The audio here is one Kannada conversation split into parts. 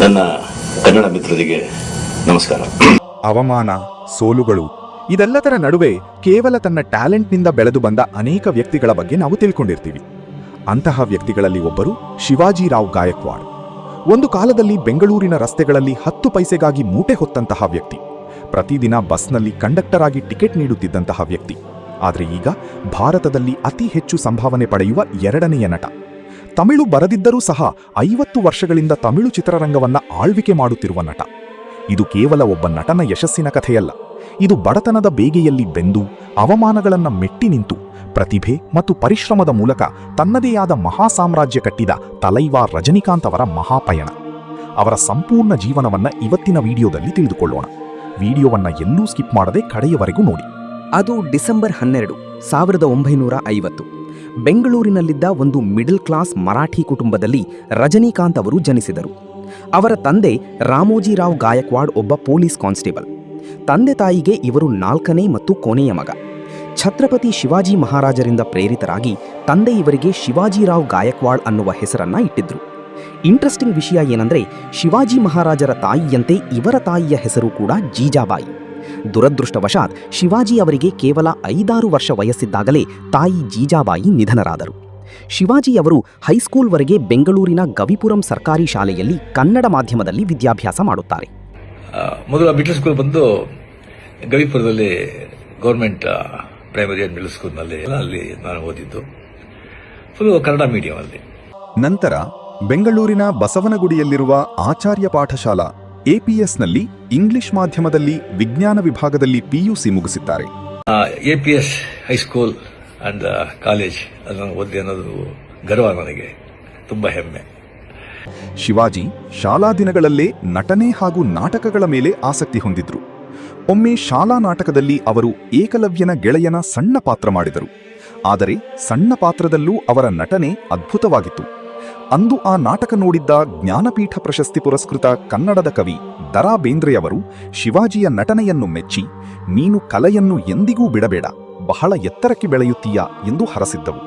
ನನ್ನ ಕನ್ನಡ ಮಿತ್ರರಿಗೆ ನಮಸ್ಕಾರ. ಅವಮಾನ, ಸೋಲುಗಳು ಇದೆಲ್ಲದರ ನಡುವೆ ಕೇವಲ ತನ್ನ ಟ್ಯಾಲೆಂಟ್ನಿಂದ ಬೆಳೆದು ಬಂದ ಅನೇಕ ವ್ಯಕ್ತಿಗಳ ಬಗ್ಗೆ ನಾವು ತಿಳ್ಕೊಂಡಿರ್ತೀವಿ. ಅಂತಹ ವ್ಯಕ್ತಿಗಳಲ್ಲಿ ಒಬ್ಬರು ಶಿವಾಜಿರಾವ್ ಗಾಯಕ್ವಾಡ್. ಒಂದು ಕಾಲದಲ್ಲಿ ಬೆಂಗಳೂರಿನ ರಸ್ತೆಗಳಲ್ಲಿ 10 ಪೈಸೆಗಾಗಿ ಮೂಟೆ ಹೊತ್ತಂತಹ ವ್ಯಕ್ತಿ, ಪ್ರತಿದಿನ ಬಸ್ನಲ್ಲಿ ಕಂಡಕ್ಟರ್ ಆಗಿ ಟಿಕೆಟ್ ನೀಡುತ್ತಿದ್ದಂತಹ ವ್ಯಕ್ತಿ. ಆದರೆ ಈಗ ಭಾರತದಲ್ಲಿ ಅತಿ ಹೆಚ್ಚು ಸಂಭಾವನೆ ಪಡೆಯುವ 2ನೇ ನಟ. ತಮಿಳು ಬರದಿದ್ದರೂ ಸಹ 50 ವರ್ಷಗಳಿಂದ ತಮಿಳು ಚಿತ್ರರಂಗವನ್ನ ಆಳ್ವಿಕೆ ಮಾಡುತ್ತಿರುವ ನಟ. ಇದು ಕೇವಲ ಒಬ್ಬ ನಟನ ಯಶಸ್ಸಿನ ಕಥೆಯಲ್ಲ. ಇದು ಬಡತನದ ಬೇಗೆಯಲ್ಲಿ ಬೆಂದು ಅವಮಾನಗಳನ್ನು ಮೆಟ್ಟಿ ನಿಂತು ಪ್ರತಿಭೆ ಮತ್ತು ಪರಿಶ್ರಮದ ಮೂಲಕ ತನ್ನದೇ ಆದ ಮಹಾಸಾಮ್ರಾಜ್ಯ ಕಟ್ಟಿದ ತಲೈವಾರ್ ರಜನಿಕಾಂತ್ ಅವರ ಮಹಾಪಯಣ. ಅವರ ಸಂಪೂರ್ಣ ಜೀವನವನ್ನ ಇವತ್ತಿನ ವಿಡಿಯೋದಲ್ಲಿ ತಿಳಿದುಕೊಳ್ಳೋಣ. ವಿಡಿಯೋವನ್ನ ಎಲ್ಲೂ ಸ್ಕಿಪ್ ಮಾಡದೆ ಕಡೆಯವರೆಗೂ ನೋಡಿ. ಅದು ಡಿಸೆಂಬರ್ 12, 1950. ಬೆಂಗಳೂರಿನಲ್ಲಿದ್ದ ಒಂದು ಮಿಡಲ್ ಕ್ಲಾಸ್ ಮರಾಠಿ ಕುಟುಂಬದಲ್ಲಿ ರಜನಿಕಾಂತ್ ಅವರು ಜನಿಸಿದರು. ಅವರ ತಂದೆ ರಾಮೋಜಿರಾವ್ ಗಾಯಕ್ವಾಡ್ ಒಬ್ಬ ಪೊಲೀಸ್ ಕಾನ್ಸ್ಟೇಬಲ್. ತಂದೆ ತಾಯಿಗೆ ಇವರು 4ನೇ ಮತ್ತು ಕೊನೆಯ ಮಗ. ಛತ್ರಪತಿ ಶಿವಾಜಿ ಮಹಾರಾಜರಿಂದ ಪ್ರೇರಿತರಾಗಿ ತಂದೆ ಇವರಿಗೆ ಶಿವಾಜಿರಾವ್ ಗಾಯಕ್ವಾಡ್ ಅನ್ನುವ ಹೆಸರನ್ನ ಇಟ್ಟಿದ್ರು. ಇಂಟ್ರೆಸ್ಟಿಂಗ್ ವಿಷಯ ಏನಂದ್ರೆ, ಶಿವಾಜಿ ಮಹಾರಾಜರ ತಾಯಿಯಂತೆ ಇವರ ತಾಯಿಯ ಹೆಸರು ಕೂಡ ಜೀಜಾಬಾಯಿ. ದುರದೃಷ್ಟವಶಾತ್ ಶಿವಾಜಿ ಅವರಿಗೆ ಕೇವಲ 5-6 ವರ್ಷ ವಯಸ್ಸಿದ್ದಾಗಲೇ ತಾಯಿ ಜೀಜಾಬಾಯಿ ನಿಧನರಾದರು. ಶಿವಾಜಿ ಅವರು ಹೈಸ್ಕೂಲ್ವರೆಗೆ ಬೆಂಗಳೂರಿನ ಗವಿಪುರಂ ಸರ್ಕಾರಿ ಶಾಲೆಯಲ್ಲಿ ಕನ್ನಡ ಮಾಧ್ಯಮದಲ್ಲಿ ವಿದ್ಯಾಭ್ಯಾಸ ಮಾಡುತ್ತಾರೆ. ಮೊದಲು ಮಿಡ್ಲ್ ಸ್ಕೂಲ್ ಬಂದು ಗವಿಪುರದಲ್ಲಿ ಗೌರ್ಮೆಂಟ್ ಪ್ರೈಮರಿ ಅಂಡ್ ಮಿಡ್ಲ್ ಸ್ಕೂಲ್ನಲ್ಲಿ ಅಲ್ಲಿ ನಾನು ಓದಿದ್ದು, ಫುಲ್ ಕನ್ನಡ ಮೀಡಿಯಂ ಅಲ್ಲಿ. ನಂತರ ಬೆಂಗಳೂರಿನ ಬಸವನಗುಡಿಯಲ್ಲಿರುವ ಆಚಾರ್ಯ ಪಾಠಶಾಲಾ APSನಲ್ಲಿ ಇಂಗ್ಲಿಷ್ ಮಾಧ್ಯಮದಲ್ಲಿ ವಿಜ್ಞಾನ ವಿಭಾಗದಲ್ಲಿ PUC ಮುಗಿಸಿದ್ದಾರೆ. APS high school and college ಅದನ್ನು ಓದಿ ಅನ್ನೋದು ಗರ್ವ, ನನಗೆ ತುಂಬಾ ಹೆಮ್ಮೆ. ಶಿವಾಜಿ ಶಾಲಾ ದಿನಗಳಲ್ಲೇ ನಟನೆ ಹಾಗೂ ನಾಟಕಗಳ ಮೇಲೆ ಆಸಕ್ತಿ ಹೊಂದಿದ್ರು. ಒಮ್ಮೆ ಶಾಲಾ ನಾಟಕದಲ್ಲಿ ಅವರು ಏಕಲವ್ಯನ ಗೆಳೆಯನ ಸಣ್ಣ ಪಾತ್ರ ಮಾಡಿದರು. ಆದರೆ ಸಣ್ಣ ಪಾತ್ರದಲ್ಲೂ ಅವರ ನಟನೆ ಅದ್ಭುತವಾಗಿತ್ತು. ಅಂದು ಆ ನಾಟಕ ನೋಡಿದ್ದ ಜ್ಞಾನಪೀಠ ಪ್ರಶಸ್ತಿ ಪುರಸ್ಕೃತ ಕನ್ನಡದ ಕವಿ ದ.ರಾ. ಬೇಂದ್ರೆಯವರು ಶಿವಾಜಿಯ ನಟನೆಯನ್ನು ಮೆಚ್ಚಿ, ನೀನು ಕಲೆಯನ್ನು ಎಂದಿಗೂ ಬಿಡಬೇಡ, ಬಹಳ ಎತ್ತರಕ್ಕೆ ಬೆಳೆಯುತ್ತೀಯಾ ಎಂದು ಹರಸಿದ್ದವು.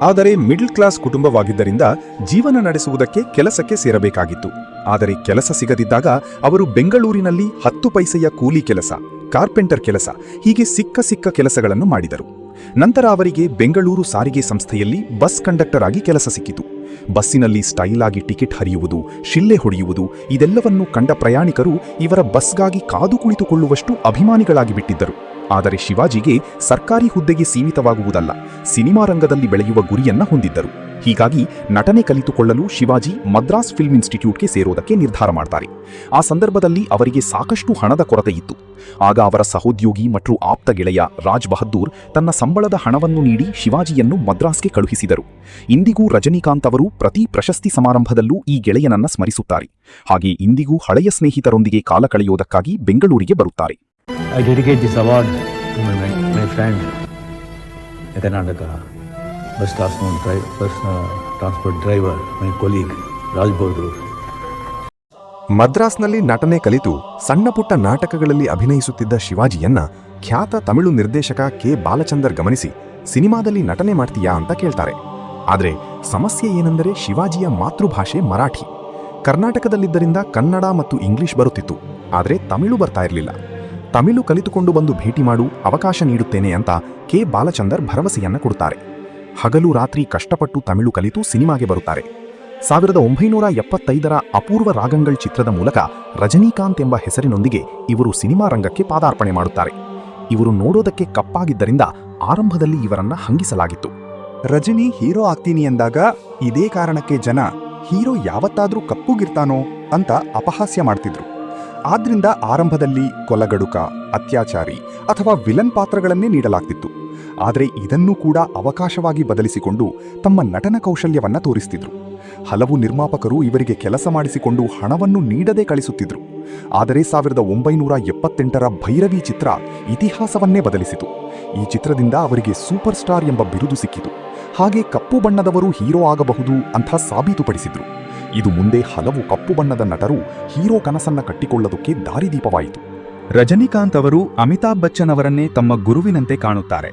ಆದರೆ ಮಿಡ್ಲ್ ಕ್ಲಾಸ್ ಕುಟುಂಬವಾಗಿದ್ದರಿಂದ ಜೀವನ ನಡೆಸುವುದಕ್ಕೆ ಕೆಲಸಕ್ಕೆ ಸೇರಬೇಕಾಗಿತ್ತು. ಆದರೆ ಕೆಲಸ ಸಿಗದಿದ್ದಾಗ ಅವರು ಬೆಂಗಳೂರಿನಲ್ಲಿ 10 ಪೈಸೆಯ ಕೂಲಿ ಕೆಲಸ, ಕಾರ್ಪೆಂಟರ್ ಕೆಲಸ, ಹೀಗೆ ಸಿಕ್ಕ ಕೆಲಸಗಳನ್ನು ಮಾಡಿದರು. ನಂತರ ಅವರಿಗೆ ಬೆಂಗಳೂರು ಸಾರಿಗೆ ಸಂಸ್ಥೆಯಲ್ಲಿ ಬಸ್ ಕಂಡಕ್ಟರ್ ಆಗಿ ಕೆಲಸ ಸಿಕ್ಕಿತು. ಬಸ್ಸಿನಲ್ಲಿ ಸ್ಟೈಲ್ ಆಗಿ ಟಿಕೆಟ್ ಹರಿಯುವುದು, ಶಿಲ್ಲೆ ಹೊಡೆಯುವುದು ಇದೆಲ್ಲವನ್ನೂ ಕಂಡ ಪ್ರಯಾಣಿಕರು ಇವರ ಬಸ್ಗಾಗಿ ಕಾದು ಕುಳಿತುಕೊಳ್ಳುವಷ್ಟು ಅಭಿಮಾನಿಗಳಾಗಿ ಬಿಟ್ಟಿದ್ದರು. ಆದರೆ ಶಿವಾಜಿಗೆ ಸರ್ಕಾರಿ ಹುದ್ದೆಗೆ ಸೀಮಿತವಾಗುವುದಲ್ಲ, ಸಿನಿಮಾ ರಂಗದಲ್ಲಿ ಬೆಳೆಯುವ ಗುರಿಯನ್ನ ಹೊಂದಿದ್ದರು. ಹೀಗಾಗಿ ನಟನೆ ಕಲಿತುಕೊಳ್ಳಲು ಶಿವಾಜಿ ಮದ್ರಾಸ್ ಫಿಲ್ಮ್ ಇನ್ಸ್ಟಿಟ್ಯೂಟ್ಗೆ ಸೇರೋದಕ್ಕೆ ನಿರ್ಧಾರ ಮಾಡ್ತಾರೆ. ಆ ಸಂದರ್ಭದಲ್ಲಿ ಅವರಿಗೆ ಸಾಕಷ್ಟು ಹಣದ ಕೊರತೆ ಇತ್ತು. ಆಗ ಅವರ ಸಹೋದ್ಯೋಗಿ ಮತ್ತು ಆಪ್ತ ಗೆಳೆಯ ರಾಜ್ ಬಹದ್ದೂರ್ ತನ್ನ ಸಂಬಳದ ಹಣವನ್ನು ನೀಡಿ ಶಿವಾಜಿಯನ್ನು ಮದ್ರಾಸ್ಗೆ ಕಳುಹಿಸಿದರು. ಇಂದಿಗೂ ರಜನಿಕಾಂತ್ ಅವರು ಪ್ರತಿ ಪ್ರಶಸ್ತಿ ಸಮಾರಂಭದಲ್ಲೂ ಈ ಗೆಳೆಯನನ್ನ ಸ್ಮರಿಸುತ್ತಾರೆ. ಹಾಗೆ ಇಂದಿಗೂ ಹಳೆಯ ಸ್ನೇಹಿತರೊಂದಿಗೆ ಕಾಲ ಕಳೆಯೋದಕ್ಕಾಗಿ ಬೆಂಗಳೂರಿಗೆ ಬರುತ್ತಾರೆ. I dedicate this award to my friend, a Karnataka bus transport driver, my colleague, Raj Bahadur. ಮದ್ರಾಸ್ನಲ್ಲಿ ನಟನೆ ಕಲಿತು ಸಣ್ಣ ಪುಟ್ಟ ನಾಟಕಗಳಲ್ಲಿ ಅಭಿನಯಿಸುತ್ತಿದ್ದ ಶಿವಾಜಿಯನ್ನ ಖ್ಯಾತ ತಮಿಳು ನಿರ್ದೇಶಕ ಕೆ. ಬಾಲಚಂದರ್ ಗಮನಿಸಿ, ಸಿನಿಮಾದಲ್ಲಿ ನಟನೆ ಮಾಡ್ತೀಯಾ ಅಂತ ಕೇಳ್ತಾರೆ. ಆದರೆ ಸಮಸ್ಯೆ ಏನೆಂದರೆ ಶಿವಾಜಿಯ ಮಾತೃಭಾಷೆ ಮರಾಠಿ. ಕರ್ನಾಟಕದಲ್ಲಿದ್ದರಿಂದ ಕನ್ನಡ ಮತ್ತು ಇಂಗ್ಲಿಷ್ ಬರುತ್ತಿತ್ತು, ಆದರೆ ತಮಿಳು ಬರ್ತಾ ಇರಲಿಲ್ಲ. ತಮಿಳು ಕಲಿತುಕೊಂಡು ಬಂದು ಭೇಟಿ ಮಾಡು, ಅವಕಾಶ ನೀಡುತ್ತೇನೆ ಅಂತ ಕೆ. ಬಾಲಚಂದರ್ ಭರವಸೆಯನ್ನ ಕೊಡುತ್ತಾರೆ. ಹಗಲು ರಾತ್ರಿ ಕಷ್ಟಪಟ್ಟು ತಮಿಳು ಕಲಿತು ಸಿನಿಮಾಗೆ ಬರುತ್ತಾರೆ. 1975ರ ಅಪೂರ್ವ ರಾಗಂಗಳ್ ಚಿತ್ರದ ಮೂಲಕ ರಜನಿಕಾಂತ್ ಎಂಬ ಹೆಸರಿನೊಂದಿಗೆ ಇವರು ಸಿನಿಮಾ ರಂಗಕ್ಕೆ ಪಾದಾರ್ಪಣೆ ಮಾಡುತ್ತಾರೆ. ಇವರು ನೋಡೋದಕ್ಕೆ ಕಪ್ಪಾಗಿದ್ದರಿಂದ ಆರಂಭದಲ್ಲಿ ಇವರನ್ನ ಹಂಗಿಸಲಾಗಿತ್ತು. ರಜನಿ ಹೀರೋ ಆಗ್ತೀನಿ ಎಂದಾಗ ಇದೇ ಕಾರಣಕ್ಕೆ ಜನ ಹೀರೋ ಯಾವತ್ತಾದ್ರೂ ಕಪ್ಪುಗಿರ್ತಾನೋ ಅಂತ ಅಪಹಾಸ್ಯ ಮಾಡ್ತಿದ್ರು. ಆದ್ರಿಂದ ಆರಂಭದಲ್ಲಿ ಕೊಲಗಡುಕ, ಅತ್ಯಾಚಾರಿ ಅಥವಾ ವಿಲನ್ ಪಾತ್ರಗಳನ್ನೇ ನೀಡಲಾಗ್ತಿತ್ತು. ಆದರೆ ಇದನ್ನೂ ಕೂಡ ಅವಕಾಶವಾಗಿ ಬದಲಿಸಿಕೊಂಡು ತಮ್ಮ ನಟನ ಕೌಶಲ್ಯವನ್ನ ತೋರಿಸ್ತಿದ್ರು. ಹಲವು ನಿರ್ಮಾಪಕರು ಇವರಿಗೆ ಕೆಲಸ ಮಾಡಿಸಿಕೊಂಡು ಹಣವನ್ನು ನೀಡದೆ ಕಳಿಸುತ್ತಿದ್ರು. ಆದರೆ 1978ರ ಭೈರವಿ ಚಿತ್ರ ಇತಿಹಾಸವನ್ನೇ ಬದಲಿಸಿತು. ಈ ಚಿತ್ರದಿಂದ ಅವರಿಗೆ ಸೂಪರ್ ಸ್ಟಾರ್ ಎಂಬ ಬಿರುದು ಸಿಕ್ಕಿತು. ಹಾಗೆ ಕಪ್ಪು ಬಣ್ಣದವರು ಹೀರೋ ಆಗಬಹುದು ಅಂತ ಸಾಬೀತುಪಡಿಸಿದ್ರು. ಇದು ಮುಂದೆ ಹಲವು ಕಪ್ಪು ಬಣ್ಣದ ನಟರು ಹೀರೋ ಕನಸನ್ನ ಕಟ್ಟಿಕೊಳ್ಳೋದಕ್ಕೆ ದಾರಿದೀಪವಾಯಿತು. ರಜನಿಕಾಂತ್ ಅವರು ಅಮಿತಾಬ್ ಬಚ್ಚನ್ ಅವರನ್ನೇ ತಮ್ಮ ಗುರುವಿನಂತೆ ಕಾಣುತ್ತಾರೆ.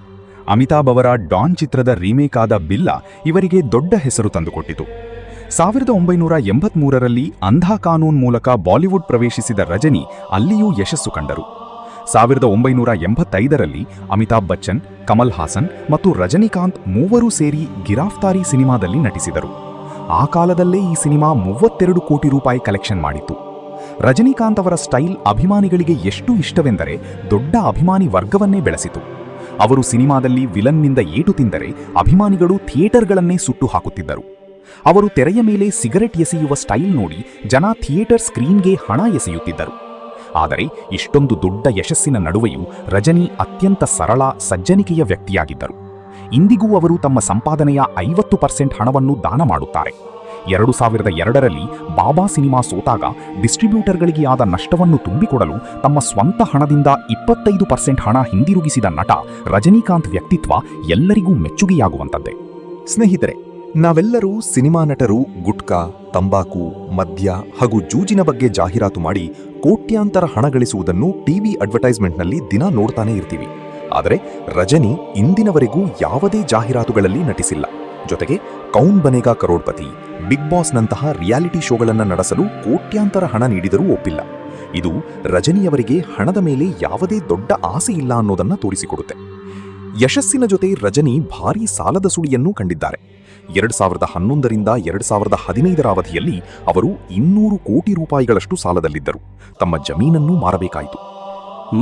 ಅಮಿತಾಬ್ ಅವರ ಡಾನ್ ಚಿತ್ರದ ರೀಮೇಕ್ ಆದ ಬಿಲ್ಲಾ ಇವರಿಗೆ ದೊಡ್ಡ ಹೆಸರು ತಂದುಕೊಟ್ಟಿತು. 1983ರಲ್ಲಿ ಅಂಧಾ ಕಾನೂನ್ ಮೂಲಕ ಬಾಲಿವುಡ್ ಪ್ರವೇಶಿಸಿದ ರಜನಿ ಅಲ್ಲಿಯೂ ಯಶಸ್ಸು ಕಂಡರು. 1985ರಲ್ಲಿ ಅಮಿತಾಬ್ ಬಚ್ಚನ್, ಕಮಲ್ ಹಾಸನ್ ಮತ್ತು ರಜನಿಕಾಂತ್ ಮೂವರೂ ಸೇರಿ ಗಿರಾಫ್ತಾರಿ ಸಿನಿಮಾದಲ್ಲಿ ನಟಿಸಿದರು. ಆ ಕಾಲದಲ್ಲೇ ಈ ಸಿನಿಮಾ 32 ಕೋಟಿ ರೂಪಾಯಿ ಕಲೆಕ್ಷನ್ ಮಾಡಿತು. ರಜನಿಕಾಂತ್ ಅವರ ಸ್ಟೈಲ್ ಅಭಿಮಾನಿಗಳಿಗೆ ಎಷ್ಟು ಇಷ್ಟವೆಂದರೆ ದೊಡ್ಡ ಅಭಿಮಾನಿ ವರ್ಗವನ್ನೇ ಬೆಳೆಸಿತು. ಅವರು ಸಿನಿಮಾದಲ್ಲಿ ವಿಲನ್ನಿಂದ ಏಟು ತಿಂದರೆ ಅಭಿಮಾನಿಗಳು ಥಿಯೇಟರ್ಗಳನ್ನೇ ಸುಟ್ಟು ಹಾಕುತ್ತಿದ್ದರು. ಅವರು ತೆರೆಯ ಮೇಲೆ ಸಿಗರೆಟ್ ಎಸೆಯುವ ಸ್ಟೈಲ್ ನೋಡಿ ಜನ ಥಿಯೇಟರ್ ಸ್ಕ್ರೀನ್ಗೆ ಹಣ ಎಸೆಯುತ್ತಿದ್ದರು. ಆದರೆ ಇಷ್ಟೊಂದು ದೊಡ್ಡ ಯಶಸ್ಸಿನ ನಡುವೆಯೂ ರಜನಿ ಅತ್ಯಂತ ಸರಳ ಸಜ್ಜನಿಕೆಯ ವ್ಯಕ್ತಿಯಾಗಿದ್ದರು. ಇಂದಿಗೂ ಅವರು ತಮ್ಮ ಸಂಪಾದನೆಯ 50% ಹಣವನ್ನು ದಾನ ಮಾಡುತ್ತಾರೆ. 2002ರಲ್ಲಿ ಬಾಬಾ ಸಿನಿಮಾ ಸೋತಾಗ ಡಿಸ್ಟ್ರಿಬ್ಯೂಟರ್ಗಳಿಗೆ ಆದ ನಷ್ಟವನ್ನು ತುಂಬಿಕೊಡಲು ತಮ್ಮ ಸ್ವಂತ ಹಣದಿಂದ 25% ಹಣ ಹಿಂದಿರುಗಿಸಿದ ನಟ ರಜನಿಕಾಂತ್ ವ್ಯಕ್ತಿತ್ವ ಎಲ್ಲರಿಗೂ ಮೆಚ್ಚುಗೆಯಾಗುವಂತದ್ದೇ. ಸ್ನೇಹಿತರೆ, ನಾವೆಲ್ಲರೂ ಸಿನಿಮಾ ನಟರು ಗುಟ್ಕಾ, ತಂಬಾಕು, ಮದ್ಯ ಹಾಗೂ ಜೂಜಿನ ಬಗ್ಗೆ ಜಾಹೀರಾತು ಮಾಡಿ ಕೋಟ್ಯಾಂತರ ಹಣ ಗಳಿಸುವುದನ್ನು ಟಿವಿ ಅಡ್ವರ್ಟೈಸ್ಮೆಂಟ್ನಲ್ಲಿ ದಿನ ನೋಡ್ತಾನೆ ಇರ್ತೀವಿ. ಆದರೆ ರಜನಿ ಇಂದಿನವರೆಗೂ ಯಾವುದೇ ಜಾಹೀರಾತುಗಳಲ್ಲಿ ನಟಿಸಿಲ್ಲ. ಜೊತೆಗೆ ಕೌನ್ ಬನೇಗಾ ಕರೋಡ್ಪತಿ, ಬಿಗ್ ಬಾಸ್ನಂತಹ ರಿಯಾಲಿಟಿ ಶೋಗಳನ್ನು ನಡೆಸಲು ಕೋಟ್ಯಾಂತರ ಹಣ ನೀಡಿದರೂ ಒಪ್ಪಿಲ್ಲ. ಇದು ರಜನಿಯವರಿಗೆ ಹಣದ ಮೇಲೆ ಯಾವುದೇ ದೊಡ್ಡ ಆಸೆ ಇಲ್ಲ ಅನ್ನೋದನ್ನ ತೋರಿಸಿಕೊಡುತ್ತೆ. ಯಶಸ್ಸಿನ ಜೊತೆ ರಜನಿ ಭಾರೀ ಸಾಲದ ಸುಳಿಯನ್ನೂ ಕಂಡಿದ್ದಾರೆ. 2011ರಿಂದ 2015ರ ಅವಧಿಯಲ್ಲಿ ಅವರು 200 ಕೋಟಿ ರೂಪಾಯಿಗಳಷ್ಟು ಸಾಲದಲ್ಲಿದ್ದರು. ತಮ್ಮ ಜಮೀನನ್ನೂ ಮಾರಬೇಕಾಯಿತು.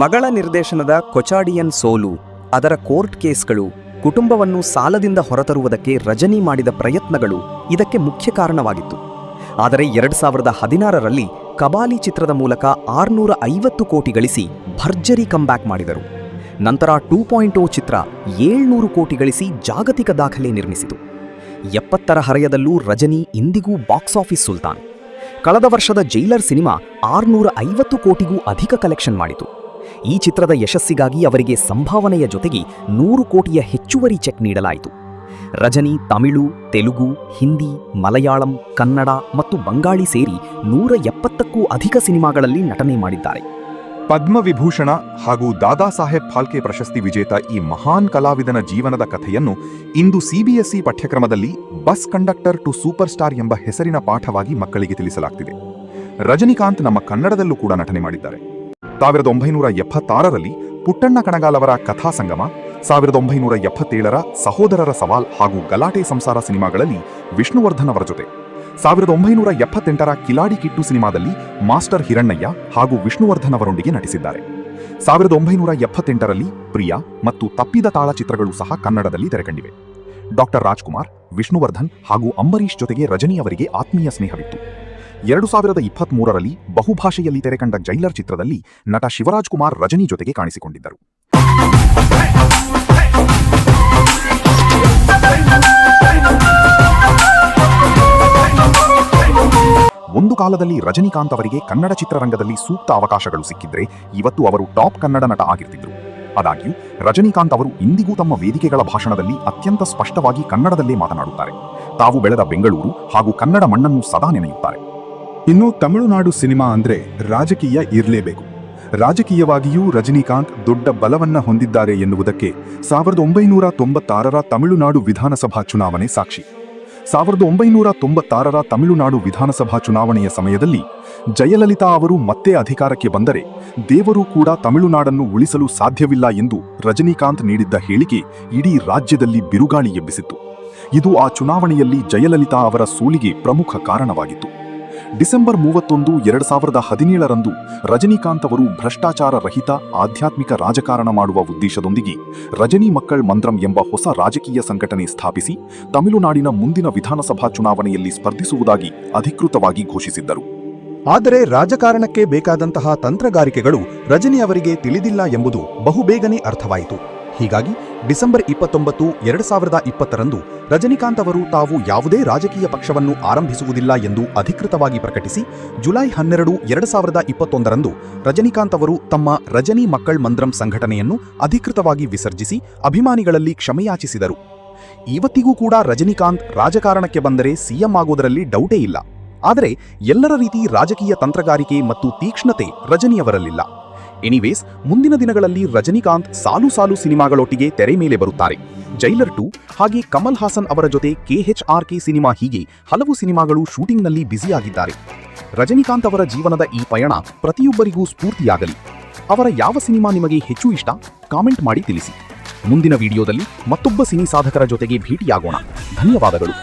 ಮಗಳ ನಿರ್ದೇಶನದ ಕೊಚಾಡಿಯನ್ ಸೋಲು, ಅದರ ಕೋರ್ಟ್ ಕೇಸ್ಗಳು, ಕುಟುಂಬವನ್ನು ಸಾಲದಿಂದ ಹೊರತರುವುದಕ್ಕೆ ರಜನಿ ಮಾಡಿದ ಪ್ರಯತ್ನಗಳು ಇದಕ್ಕೆ ಮುಖ್ಯ ಕಾರಣವಾಗಿತ್ತು. ಆದರೆ 2016ರಲ್ಲಿ ಕಬಾಲಿ ಚಿತ್ರದ ಮೂಲಕ 650 ಕೋಟಿ ಗಳಿಸಿ ಭರ್ಜರಿ ಕಂಬ್ಯಾಕ್ ಮಾಡಿದರು. ನಂತರ 2.0 ಚಿತ್ರ 700 ಕೋಟಿ ಗಳಿಸಿ ಜಾಗತಿಕ ದಾಖಲೆ ನಿರ್ಮಿಸಿತು. 70ರ ಹರೆಯದಲ್ಲೂ ರಜನಿ ಇಂದಿಗೂ ಬಾಕ್ಸ್ ಆಫೀಸ್ ಸುಲ್ತಾನ್. ಕಳೆದ ವರ್ಷದ ಜೈಲರ್ ಸಿನಿಮಾ 650 ಕೋಟಿಗೂ ಅಧಿಕ ಕಲೆಕ್ಷನ್ ಮಾಡಿತು. ಈ ಚಿತ್ರದ ಯಶಸ್ಸಿಗಾಗಿ ಅವರಿಗೆ ಸಂಭಾವನೆಯ ಜೊತೆಗೆ 100 ಕೋಟಿಯ ಹೆಚ್ಚುವರಿ ಚೆಕ್ ನೀಡಲಾಯಿತು. ರಜನಿ ತಮಿಳು, ತೆಲುಗು, ಹಿಂದಿ, ಮಲಯಾಳಂ, ಕನ್ನಡ ಮತ್ತು ಬಂಗಾಳಿ ಸೇರಿ 170ಕ್ಕೂ ಅಧಿಕ ಸಿನಿಮಾಗಳಲ್ಲಿ ನಟನೆ ಮಾಡಿದ್ದಾರೆ. ಪದ್ಮವಿಭೂಷಣ ಹಾಗೂ ದಾದಾ ಸಾಹೇಬ್ ಫಾಲ್ಕೆ ಪ್ರಶಸ್ತಿ ವಿಜೇತ ಈ ಮಹಾನ್ ಕಲಾವಿದನ ಜೀವನದ ಕಥೆಯನ್ನು ಇಂದು ಸಿಬಿಎಸ್ಇ ಪಠ್ಯಕ್ರಮದಲ್ಲಿ bus conductor to super star ಎಂಬ ಹೆಸರಿನ ಪಾಠವಾಗಿ ಮಕ್ಕಳಿಗೆ ತಿಳಿಸಲಾಗ್ತಿದೆ. ರಜನಿಕಾಂತ್ ನಮ್ಮ ಕನ್ನಡದಲ್ಲೂ ಕೂಡ ನಟನೆ ಮಾಡಿದ್ದಾರೆ. 1976ರಲ್ಲಿ ಪುಟ್ಟಣ್ಣ ಕಣಗಾಲ್ ಅವರ ಕಥಾ ಸಂಗಮ, 1977ರ ಸಹೋದರರ ಸವಾಲ್ ಹಾಗೂ ಗಲಾಟೆ ಸಂಸಾರ ಸಿನಿಮಾಗಳಲ್ಲಿ ವಿಷ್ಣುವರ್ಧನ್ ಅವರ ಜೊತೆ, 1978ರ ಕಿಲಾಡಿ ಕಿಟ್ಟು ಸಿನಿಮಾದಲ್ಲಿ ಮಾಸ್ಟರ್ ಹಿರಣ್ಣಯ್ಯ ಹಾಗೂ ವಿಷ್ಣುವರ್ಧನ್ ಅವರೊಂದಿಗೆ ನಟಿಸಿದ್ದಾರೆ. 1978ರಲ್ಲಿ ಪ್ರಿಯಾ ಮತ್ತು ತಪ್ಪಿದ ತಾಳ ಚಿತ್ರಗಳು ಸಹ ಕನ್ನಡದಲ್ಲಿ ತೆರೆಕಂಡಿವೆ. ಡಾಕ್ಟರ್ ರಾಜ್ಕುಮಾರ್, ವಿಷ್ಣುವರ್ಧನ್ ಹಾಗೂ ಅಂಬರೀಷ್ ಜೊತೆಗೆ ರಜನಿ ಅವರಿಗೆ ಆತ್ಮೀಯ ಸ್ನೇಹವಿತ್ತು. 2023ರಲ್ಲಿ ಬಹುಭಾಷೆಯಲ್ಲಿ ತೆರೆಕಂಡ ಜೈಲರ್ ಚಿತ್ರದಲ್ಲಿ ನಟ ಶಿವರಾಜ್ ಕುಮಾರ್ ರಜನಿ ಜೊತೆಗೆ ಕಾಣಿಸಿಕೊಂಡಿದ್ದರು. ಒಂದು ಕಾಲದಲ್ಲಿ ರಜನಿಕಾಂತ್ ಅವರಿಗೆ ಕನ್ನಡ ಚಿತ್ರರಂಗದಲ್ಲಿ ಸೂಕ್ತ ಅವಕಾಶಗಳು ಸಿಕ್ಕಿದ್ರೆ ಇವತ್ತು ಅವರು ಟಾಪ್ ಕನ್ನಡ ನಟ ಆಗಿರ್ತಿದ್ರು. ಆದಾಗ್ಯೂ ರಜನಿಕಾಂತ್ ಅವರು ಇಂದಿಗೂ ತಮ್ಮ ವೇದಿಕೆಗಳ ಭಾಷಣದಲ್ಲಿ ಅತ್ಯಂತ ಸ್ಪಷ್ಟವಾಗಿ ಕನ್ನಡದಲ್ಲೇ ಮಾತನಾಡುತ್ತಾರೆ. ತಾವು ಬೆಳೆದ ಬೆಂಗಳೂರು ಹಾಗೂ ಕನ್ನಡ ಮಣ್ಣನ್ನು ಸದಾ ನೆನೆಯುತ್ತಾರೆ. ಇನ್ನು ತಮಿಳುನಾಡು ಸಿನಿಮಾ ಅಂದ್ರೆ ರಾಜಕೀಯ ಇರಲೇಬೇಕು. ರಾಜಕೀಯವಾಗಿಯೂ ರಜನಿಕಾಂತ್ ದೊಡ್ಡ ಬಲವನ್ನ ಹೊಂದಿದ್ದಾರೆ ಎನ್ನುವುದಕ್ಕೆ 1996ರ ತಮಿಳುನಾಡು ವಿಧಾನಸಭಾ ಚುನಾವಣೆ ಸಾಕ್ಷಿ. 1996ರ ತಮಿಳುನಾಡು ವಿಧಾನಸಭಾ ಚುನಾವಣೆಯ ಸಮಯದಲ್ಲಿ ಜಯಲಲಿತಾ ಅವರು ಮತ್ತೆ ಅಧಿಕಾರಕ್ಕೆ ಬಂದರೆ ದೇವರು ಕೂಡ ತಮಿಳುನಾಡನ್ನು ಉಳಿಸಲು ಸಾಧ್ಯವಿಲ್ಲ ಎಂದು ರಜನಿಕಾಂತ್ ನೀಡಿದ್ದ ಹೇಳಿಕೆ ಇಡೀ ರಾಜ್ಯದಲ್ಲಿ ಬಿರುಗಾಳಿ ಎಬ್ಬಿಸಿತ್ತು. ಇದು ಆ ಚುನಾವಣೆಯಲ್ಲಿ ಜಯಲಲಿತಾ ಅವರ ಸೋಲಿಗೆ ಪ್ರಮುಖ ಕಾರಣವಾಗಿತ್ತು. ಡಿಸೆಂಬರ್ 31, 2017ರಂದು ರಜನಿಕಾಂತ್ ಅವರು ಭ್ರಷ್ಟಾಚಾರ ರಹಿತ ಆಧ್ಯಾತ್ಮಿಕ ರಾಜಕಾರಣ ಮಾಡುವ ಉದ್ದೇಶದೊಂದಿಗೆ ರಜನಿ ಮಕ್ಕಳ್ ಮಂದ್ರಂ ಎಂಬ ಹೊಸ ರಾಜಕೀಯ ಸಂಘಟನೆ ಸ್ಥಾಪಿಸಿ ತಮಿಳುನಾಡಿನ ಮುಂದಿನ ವಿಧಾನಸಭಾ ಚುನಾವಣೆಯಲ್ಲಿ ಸ್ಪರ್ಧಿಸುವುದಾಗಿ ಅಧಿಕೃತವಾಗಿ ಘೋಷಿಸಿದ್ದರು. ಆದರೆ ರಾಜಕಾರಣಕ್ಕೆ ಬೇಕಾದಂತಹ ತಂತ್ರಗಾರಿಕೆಗಳು ರಜನಿ ಅವರಿಗೆ ತಿಳಿದಿಲ್ಲ ಎಂಬುದು ಬಹುಬೇಗನೆ ಅರ್ಥವಾಯಿತು. ಹೀಗಾಗಿ ಡಿಸೆಂಬರ್ 29, 2020ರಂದು ರಜನಿಕಾಂತ್ ಅವರು ತಾವು ಯಾವುದೇ ರಾಜಕೀಯ ಪಕ್ಷವನ್ನು ಆರಂಭಿಸುವುದಿಲ್ಲ ಎಂದು ಅಧಿಕೃತವಾಗಿ ಪ್ರಕಟಿಸಿ ಜುಲೈ 12, 2021ರಂದು ರಜನಿಕಾಂತ್ ಅವರು ತಮ್ಮ ರಜನಿ ಮಕ್ಕಳ್ ಮಂದ್ರಂ ಸಂಘಟನೆಯನ್ನು ಅಧಿಕೃತವಾಗಿ ವಿಸರ್ಜಿಸಿ ಅಭಿಮಾನಿಗಳಲ್ಲಿ ಕ್ಷಮೆಯಾಚಿಸಿದರು. ಇವತ್ತಿಗೂ ಕೂಡ ರಜನಿಕಾಂತ್ ರಾಜಕಾರಣಕ್ಕೆ ಬಂದರೆ ಸಿಎಂ ಆಗೋದರಲ್ಲಿ ಡೌಟೇ ಇಲ್ಲ. ಆದರೆ ಎಲ್ಲರ ರೀತಿ ರಾಜಕೀಯ ತಂತ್ರಗಾರಿಕೆ ಮತ್ತು ತೀಕ್ಷ್ಣತೆ ರಜನಿಯವರಲ್ಲಿಲ್ಲ. ಎನಿವೇಸ್, ಮುಂದಿನ ದಿನಗಳಲ್ಲಿ ರಜನಿಕಾಂತ್ ಸಾಲು ಸಾಲು ಸಿನಿಮಾಗಳೊಟ್ಟಿಗೆ ತೆರೆ ಮೇಲೆ ಬರುತ್ತಾರೆ. ಜೈಲರ್ 2 ಹಾಗೆ ಕಮಲ್ ಹಾಸನ್ ಅವರ ಜೊತೆ KHRK ಸಿನಿಮಾ ಹೀಗೆ ಹಲವು ಸಿನಿಮಾಗಳು ಶೂಟಿಂಗ್ನಲ್ಲಿ ಬ್ಯುಸಿಯಾಗಿದ್ದಾರೆ. ರಜನಿಕಾಂತ್ ಅವರ ಜೀವನದ ಈ ಪಯಣ ಪ್ರತಿಯೊಬ್ಬರಿಗೂ ಸ್ಫೂರ್ತಿಯಾಗಲಿ. ಅವರ ಯಾವ ಸಿನಿಮಾ ನಿಮಗೆ ಹೆಚ್ಚು ಇಷ್ಟ ಕಾಮೆಂಟ್ ಮಾಡಿ ತಿಳಿಸಿ. ಮುಂದಿನ ವಿಡಿಯೋದಲ್ಲಿ ಮತ್ತೊಬ್ಬ ಸಿನಿ ಸಾಧಕರ ಜೊತೆಗೆ ಭೇಟಿಯಾಗೋಣ. ಧನ್ಯವಾದಗಳು.